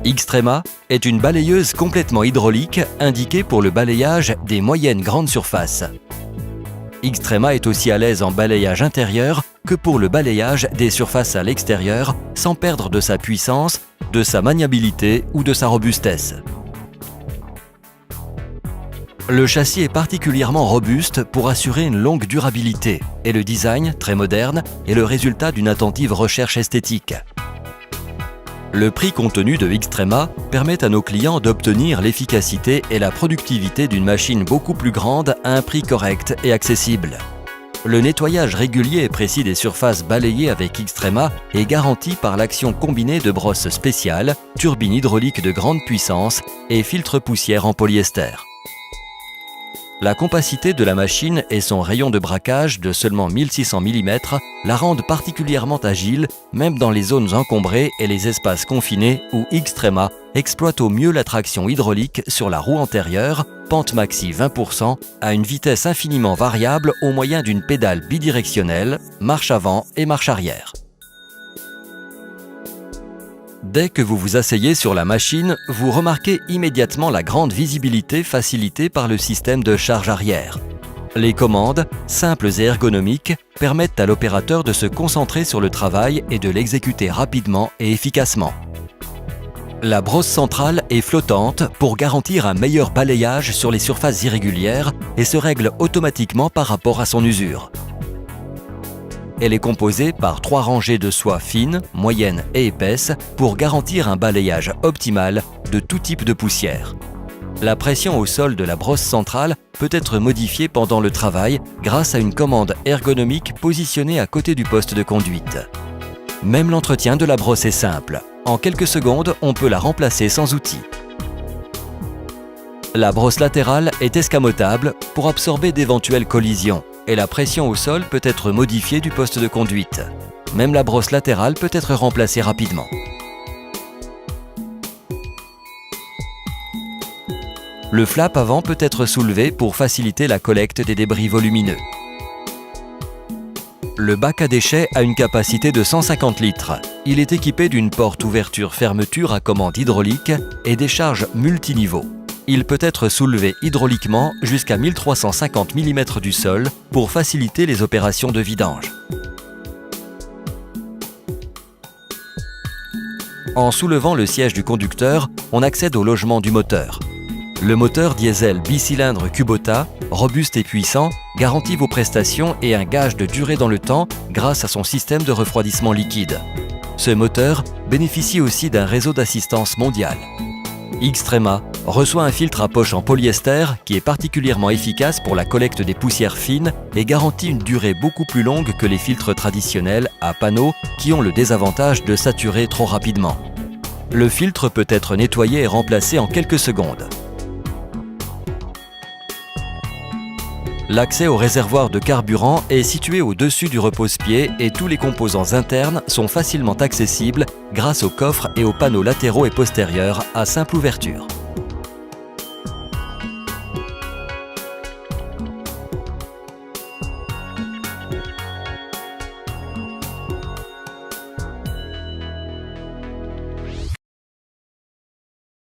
Xtrema est une balayeuse complètement hydraulique indiquée pour le balayage des moyennes grandes surfaces. Xtrema est aussi à l'aise en balayage intérieur que pour le balayage des surfaces à l'extérieur sans perdre de sa puissance, de sa maniabilité ou de sa robustesse. Le châssis est particulièrement robuste pour assurer une longue durabilité et le design, très moderne, est le résultat d'une attentive recherche esthétique. Le prix contenu de Xtrema permet à nos clients d'obtenir l'efficacité et la productivité d'une machine beaucoup plus grande à un prix correct et accessible. Le nettoyage régulier et précis des surfaces balayées avec Xtrema est garanti par l'action combinée de brosses spéciales, turbines hydrauliques de grande puissance et filtres poussière en polyester. La compacité de la machine et son rayon de braquage de seulement 1600 mm la rendent particulièrement agile, même dans les zones encombrées et les espaces confinés où Xtrema exploite au mieux la traction hydraulique sur la roue antérieure, pente maxi 20%, à une vitesse infiniment variable au moyen d'une pédale bidirectionnelle, marche avant et marche arrière. Dès que vous vous asseyez sur la machine, vous remarquez immédiatement la grande visibilité facilitée par le système de charge arrière. Les commandes, simples et ergonomiques, permettent à l'opérateur de se concentrer sur le travail et de l'exécuter rapidement et efficacement. La brosse centrale est flottante pour garantir un meilleur balayage sur les surfaces irrégulières et se règle automatiquement par rapport à son usure. Elle est composée par 3 rangées de soie fine, moyenne et épaisse pour garantir un balayage optimal de tout type de poussière. La pression au sol de la brosse centrale peut être modifiée pendant le travail grâce à une commande ergonomique positionnée à côté du poste de conduite. Même l'entretien de la brosse est simple. En quelques secondes, on peut la remplacer sans outil. La brosse latérale est escamotable pour absorber d'éventuelles collisions. Et la pression au sol peut être modifiée du poste de conduite. Même la brosse latérale peut être remplacée rapidement. Le flap avant peut être soulevé pour faciliter la collecte des débris volumineux. Le bac à déchets a une capacité de 150 litres. Il est équipé d'une porte ouverture-fermeture à commande hydraulique et des charges multiniveaux. Il peut être soulevé hydrauliquement jusqu'à 1350 mm du sol pour faciliter les opérations de vidange. En soulevant le siège du conducteur, on accède au logement du moteur. Le moteur diesel bicylindre Kubota, robuste et puissant, garantit vos prestations et un gage de durée dans le temps grâce à son système de refroidissement liquide. Ce moteur bénéficie aussi d'un réseau d'assistance mondial. Xtrema reçoit un filtre à poche en polyester qui est particulièrement efficace pour la collecte des poussières fines et garantit une durée beaucoup plus longue que les filtres traditionnels à panneaux qui ont le désavantage de saturer trop rapidement. Le filtre peut être nettoyé et remplacé en quelques secondes. L'accès au réservoir de carburant est situé au-dessus du repose-pied et tous les composants internes sont facilement accessibles grâce aux coffres et aux panneaux latéraux et postérieurs à simple ouverture.